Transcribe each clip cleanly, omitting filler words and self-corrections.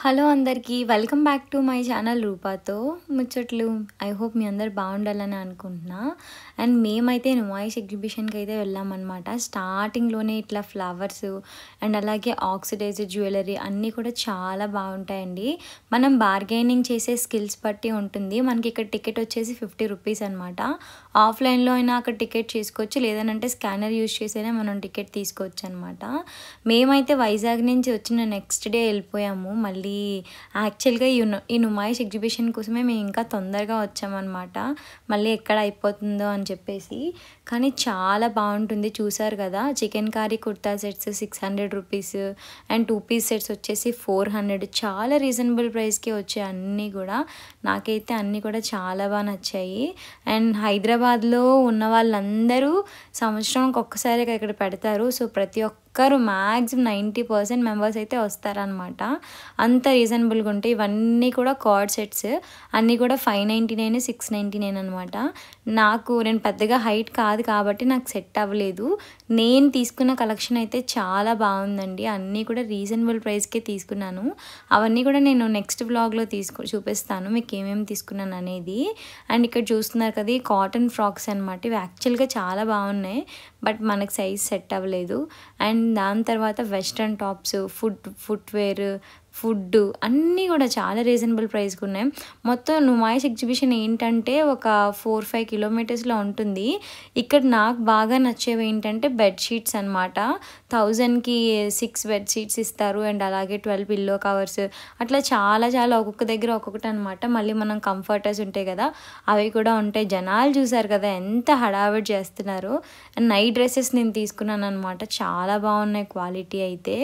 Hello అందరికీ welcome back to my channel రూపాతో ముచ్చట్లు. ఐ హోప్ మీ అందరు బాగుండాలని అనుకుంటున్నా. అండ్ మేమైతే నుమాయిష్ ఎగ్జిబిషన్కి అయితే వెళ్ళామన్నమాట. స్టార్టింగ్లోనే ఇట్లా ఫ్లవర్స్ అండ్ అలాగే ఆక్సిడైజ్డ్ జ్యువెలరీ అన్నీ కూడా చాలా బాగుంటాయండి. మనం బార్గెనింగ్ చేసే స్కిల్స్ బట్టి ఉంటుంది. మనకి ఇక్కడ టికెట్ వచ్చేసి 50 రూపీస్ అనమాట. ఆఫ్లైన్లో అయినా అక్కడ టికెట్ చేసుకోవచ్చు, లేదంటే స్కానర్ యూజ్ చేసైనా మనం టికెట్ తీసుకోవచ్చు అనమాట. మేమైతే వైజాగ్ నుంచి వచ్చిన నెక్స్ట్ డే వెళ్ళిపోయాము. మళ్ళీ యాక్చువల్గా ఈ నుమాయిష్ ఎగ్జిబిషన్ కోసమే మేము ఇంకా తొందరగా వచ్చామన్నమాట, మళ్ళీ ఎక్కడ అయిపోతుందో అని చెప్పేసి. కానీ చాలా బాగుంటుంది. చూసారు కదా, chicken curry kurta sets 600 rupees and 2 pieces sets వచ్చేసి 400. చాలా రీజనబుల్ ప్రైస్కి వచ్చాయి అన్నీ కూడా. నాకైతే అన్నీ కూడా చాలా బాగా నచ్చాయి. అండ్ హైదరాబాద్లో ఉన్న వాళ్ళందరూ సంవత్సరానికి ఒక్కసారి ఇక్కడ పెడతారు. సో ప్రతి ఒక్కరు మ్యాక్సిమం 90% మెంబర్స్ అయితే వస్తారనమాట. అంత రీజనబుల్గా ఉంటాయి. ఇవన్నీ కూడా కార్డ్ సెట్స్ అన్నీ కూడా 599, 699 అనమాట. నేను పెద్దగా హైట్ కాదు కాబట్టి నాకు సెట్ అవ్వలేదు. నేను తీసుకున్న కలెక్షన్ అయితే చాలా బాగుందండి. అన్నీ కూడా రీజనబుల్ ప్రైస్కే తీసుకున్నాను. అవన్నీ కూడా నేను నెక్స్ట్ వ్లాగ్లో చూపిస్తాను మీకు ఏమేమి తీసుకున్నాను అనేది. అండ్ ఇక్కడ చూస్తున్నారు కదా, ఈ కాటన్ ఫ్రాక్స్ అనమాట. ఇవి యాక్చువల్గా చాలా బాగున్నాయి, బట్ మనకు సైజ్ సెట్ అవ్వలేదు. అండ్ దాని తర్వాత వెస్ట్రన్ టాప్స్, ఫుట్వేర్, ఫుడ్ అన్నీ కూడా చాలా రీజనబుల్ ప్రైస్కి ఉన్నాయి. మొత్తం నుమాయిష్ ఎగ్జిబిషన్ ఏంటంటే ఒక 4-5 కిలోమీటర్స్లో ఉంటుంది. ఇక్కడ నాకు బాగా నచ్చేవి ఏంటంటే బెడ్షీట్స్ అనమాట. 1000కి 6 బెడ్షీట్స్ ఇస్తారు. అండ్ అలాగే 12 పిల్లో కవర్స్, అట్లా చాలా ఒక్కొక్క దగ్గర ఒక్కొక్కటి అనమాట. మళ్ళీ మనం కంఫర్టర్స్ ఉంటాయి కదా, అవి కూడా ఉంటాయి. జనాలు చూసారు కదా ఎంత హడావిడి చేస్తున్నారు. అండ్ నైట్ డ్రెస్సెస్ నేను తీసుకున్నాను అనమాట. చాలా బాగున్నాయి క్వాలిటీ అయితే.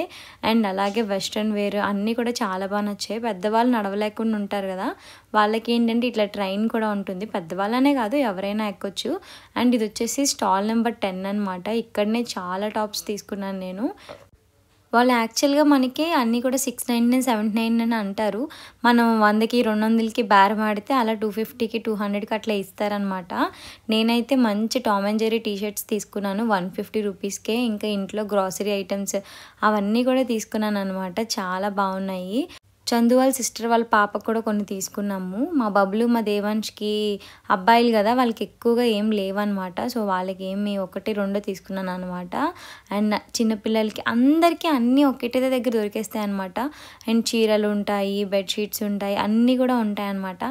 అండ్ అలాగే వెస్ట్రన్ వేర్ అన్నీ కూడా చాలా బాగా నచ్చాయి. పెద్దవాళ్ళు నడవలేకుండా ఉంటారు కదా, వాళ్ళకి ఏంటంటే ఇట్లా ట్రైన్ కూడా ఉంటుంది. పెద్దవాళ్ళనే కాదు, ఎవరైనా ఎక్కొచ్చు. అండ్ ఇది వచ్చేసి స్టాల్ నెంబర్ 10 అనమాట. ఇక్కడనే చాలా టాప్స్ తీసుకున్నాను నేను. వాళ్ళు యాక్చువల్గా మనకి అన్నీ కూడా 699, 799 అంటారు. మనం 100కి 200కి బేరం ఆడితే అలా 250కి 200కి అట్లా ఇస్తారనమాట. నేనైతే మంచి టామ్ అండ్ జెర్రీ టీషర్ట్స్ తీసుకున్నాను 150 రూపీస్కే. ఇంకా ఇంట్లో గ్రాసరీ ఐటమ్స్ అవన్నీ కూడా తీసుకున్నాను అనమాట. చాలా బాగున్నాయి. చందు వాళ్ళ సిస్టర్ వాళ్ళ పాపకు కూడా కొన్ని తీసుకున్నాము. మా బబ్లు, మా దేవాన్ష్కి అబ్బాయిలు కదా, వాళ్ళకి ఎక్కువగా ఏం లేవన్నమాట. సో వాళ్ళకి ఏమి 1-2 తీసుకున్నాను అనమాట. అండ్ చిన్నపిల్లలకి అందరికీ అన్నీ ఒకటే దగ్గర దొరికేస్తాయి అనమాట. అండ్ చీరలు ఉంటాయి, బెడ్షీట్స్ ఉంటాయి, అన్నీ కూడా ఉంటాయి అనమాట.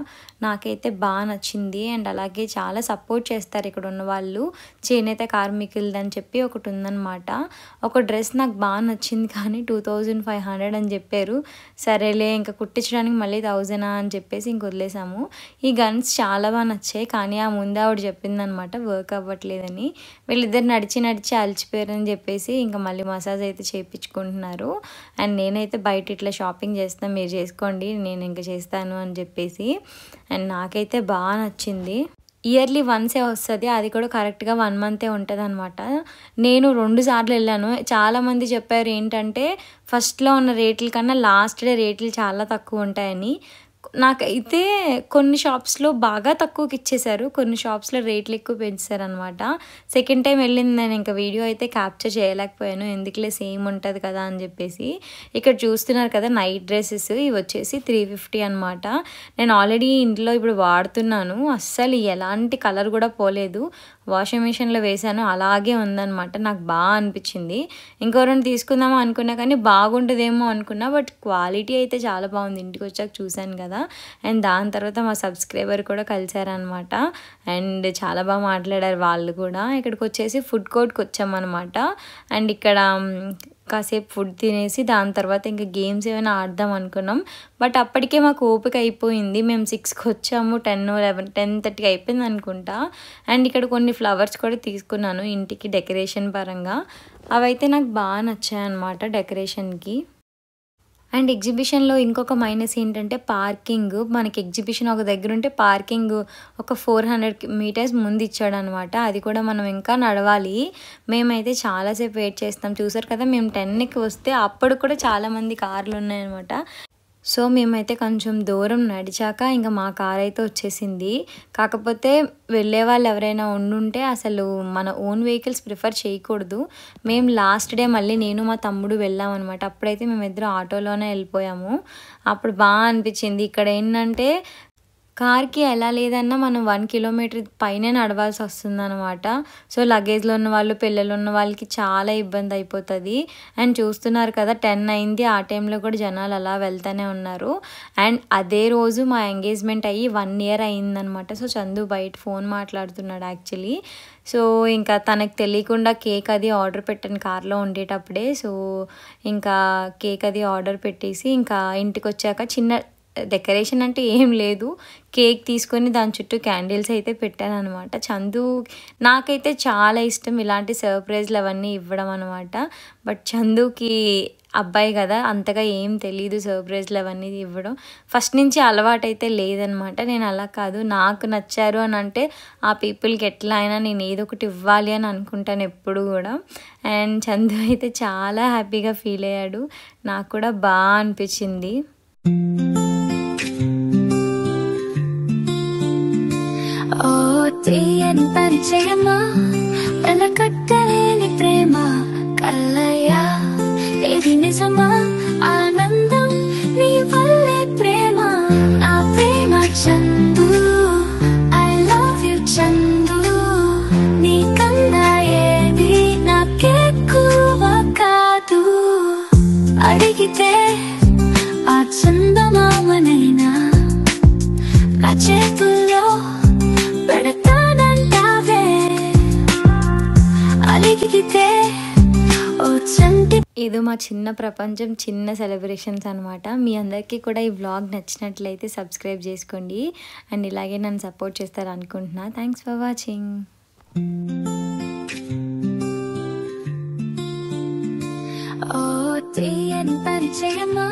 నాకైతే బాగా నచ్చింది. అండ్ అలాగే చాలా సపోర్ట్ చేస్తారు ఇక్కడ ఉన్న వాళ్ళు. చేనేత కార్మికులదని చెప్పి ఒకటి ఉందన్నమాట. ఒక డ్రెస్ నాకు బాగా నచ్చింది కానీ 2500 అని చెప్పారు. సరేలే ఇంకా కుట్టించడానికి మళ్ళీ 1000 అని చెప్పేసి ఇంక వదిలేసాము. ఈ గన్స్ చాలా బాగా నచ్చాయి, కానీ ఆ ముందు ఆవిడ చెప్పిందనమాట వర్క్ అవ్వట్లేదని. వీళ్ళిద్దరు నడిచి అలచిపోయారని చెప్పేసి ఇంకా మళ్ళీ మసాజ్ అయితే చేయించుకుంటున్నారు. అండ్ నేనైతే బయట ఇట్లా షాపింగ్ చేస్తాను, మీరు చేసుకోండి, నేను ఇంకా చేస్తాను అని చెప్పేసి. అండ్ నాకైతే బాగా నచ్చింది. ఇయర్లీ వన్సే వస్తుంది, అది కూడా కరెక్ట్గా 1 మంతే ఉంటుంది అనమాట. నేను 2 సార్లు వెళ్ళాను. చాలామంది చెప్పారు ఏంటంటే ఫస్ట్లో ఉన్న రేట్ల కన్నా లాస్ట్ డే రేట్లు చాలా తక్కువ ఉంటాయని. నాకైతే కొన్ని షాప్స్లో బాగా తక్కువకి ఇచ్చేశారు, కొన్ని షాప్స్లో రేట్లు ఎక్కువ పెంచారు అనమాట. సెకండ్ టైం వెళ్ళింది నేను ఇంకా వీడియో అయితే క్యాప్చర్ చేయలేకపోయాను, ఎందుకులే సేమ్ ఉంటుంది కదా అని చెప్పేసి. ఇక్కడ చూస్తున్నారు కదా నైట్ డ్రెస్సెస్, ఇవి వచ్చేసి 350 అనమాట. నేను ఆల్రెడీ ఇంట్లో ఇప్పుడు వాడుతున్నాను, అస్సలు ఎలాంటి కలర్ కూడా పోలేదు. వాషింగ్ మిషన్లో వేసాను, అలాగే ఉందన్నమాట. నాకు బాగా అనిపించింది. ఇంకో 2 తీసుకుందామో అనుకున్నా కానీ బాగుంటుందేమో అనుకున్నా, బట్ క్వాలిటీ అయితే చాలా బాగుంది. ఇంటికి వచ్చాక చూశాను కదా. అండ్ దాని తర్వాత మా సబ్స్క్రైబర్ కూడా కలిసారనమాట. అండ్ చాలా బాగా మాట్లాడారు వాళ్ళు కూడా. ఇక్కడికి వచ్చేసి ఫుడ్ కోర్ట్కి వచ్చామన్నమాట. అండ్ ఇక్కడ కాసేపు ఫుడ్ తినేసి దాని తర్వాత ఇంకా గేమ్స్ ఏమైనా ఆడదాం అనుకున్నాం, బట్ అప్పటికే మాకు ఓపిక అయిపోయింది. మేము 6కి వచ్చాము, 10-10:30 అయిపోయింది అనుకుంటా. అండ్ ఇక్కడ కొన్ని ఫ్లవర్స్ కూడా తీసుకున్నాను ఇంటికి డెకరేషన్ పరంగా. అవైతే నాకు బాగా నచ్చాయి అన్నమాట డెకరేషన్కి. అండ్ ఎగ్జిబిషన్లో ఇంకొక మైనస్ ఏంటంటే పార్కింగ్. మనకి ఎగ్జిబిషన్ ఒక దగ్గర ఉంటే పార్కింగ్ ఒక 400 మీటర్స్ ముందు ఇచ్చాడనమాట. అది కూడా మనం ఇంకా నడవాలి. మేమైతే చాలాసేపు వెయిట్ చేస్తాం. చూసారు కదా, మేము 10కి వస్తే అప్పుడు కూడా చాలామంది కార్లు ఉన్నాయన్నమాట. సో మేమైతే కొంచెం దూరం నడిచాక ఇంకా మా కార్ అయితే వచ్చేసింది. కాకపోతే వెళ్ళే వాళ్ళు ఎవరైనా ఉండుంటే అసలు మన ఓన్ వెహికల్స్ ప్రిఫర్ చేయకూడదు. మేము లాస్ట్ డే మళ్ళీ నేను మా తమ్ముడు వెళ్ళామన్నమాట. అప్పుడైతే మేమిద్దరం ఆటోలోనే వెళ్ళిపోయాము. అప్పుడు బాగా అనిపించింది. ఇక్కడ ఏంటంటే కార్కి ఎలా లేదన్నా మనం 1 కిలోమీటర్ పైనే నడవాల్సి వస్తుందన్నమాట. సో లగేజ్లో ఉన్న వాళ్ళు, పిల్లలు ఉన్న వాళ్ళకి చాలా ఇబ్బంది అయిపోతుంది. అండ్ చూస్తున్నారు కదా 10 అయింది. ఆ టైంలో కూడా జనాలు అలా వెళ్తూనే ఉన్నారు. అండ్ అదే రోజు మా ఎంగేజ్మెంట్ అయ్యి 1 ఇయర్ అయిందనమాట. సో చందు బయట ఫోన్ మాట్లాడుతున్నాడు యాక్చువల్లీ. సో ఇంకా తనకు తెలియకుండా కేక్ అది ఆర్డర్ పెట్టాను కార్లో ఉండేటప్పుడే. సో ఇంకా కేక్ అది ఆర్డర్ పెట్టేసి ఇంకా ఇంటికి వచ్చాక చిన్న డెకరేషన్ అంటే ఏం లేదు, కేక్ తీసుకొని దాని చుట్టూ క్యాండిల్స్ అయితే పెట్టాను అనమాట. చందు నాకైతే చాలా ఇష్టం ఇలాంటి సర్ప్రైజ్లు అవన్నీ ఇవ్వడం అనమాట. బట్ చందుకి అబ్బాయి కదా, అంతగా ఏం తెలీదు సర్ప్రైజ్లు అవన్నీ ఇవ్వడం. ఫస్ట్ నుంచి అలవాటైతే లేదనమాట. నేను అలా కాదు, నాకు నచ్చారు అని అంటే ఆ పీపుల్కి ఎట్లా అయినా నేను ఏదో ఒకటి ఇవ్వాలి అని అనుకుంటాను ఎప్పుడు కూడా. అండ్ చందు అయితే చాలా హ్యాపీగా ఫీల్ అయ్యాడు. నాకు కూడా బాగా అనిపించింది. తీయని పరిచయమా, వెలకట్టలేని ప్రేమ, కల్లయ్యా ఇది నిజమా, ఆనందం నీ వల్లే ప్రేమ, నా ప్రేమ Chandu, I love you Chandu, నీ కన్నా ఏది నాకెక్కువ కాదు. అడిగితే ఆ చందమామనైనా నా చేతుల్లో పెడతానంటావే, అలిగితే ఓ చంటి. ఏదో మా చిన్న ప్రపంచం, చిన్న సెలబ్రేషన్స్ అనమాట. మీ అందరికీ కూడా ఈ వ్లాగ్ నచ్చినట్లయితే సబ్స్క్రైబ్ చేసుకోండి. అండ్ ఇలాగే నన్ను సపోర్ట్ చేస్తారు అనుకుంటున్నా. Thanks for watching. ఓ తీయని పరిచయమా.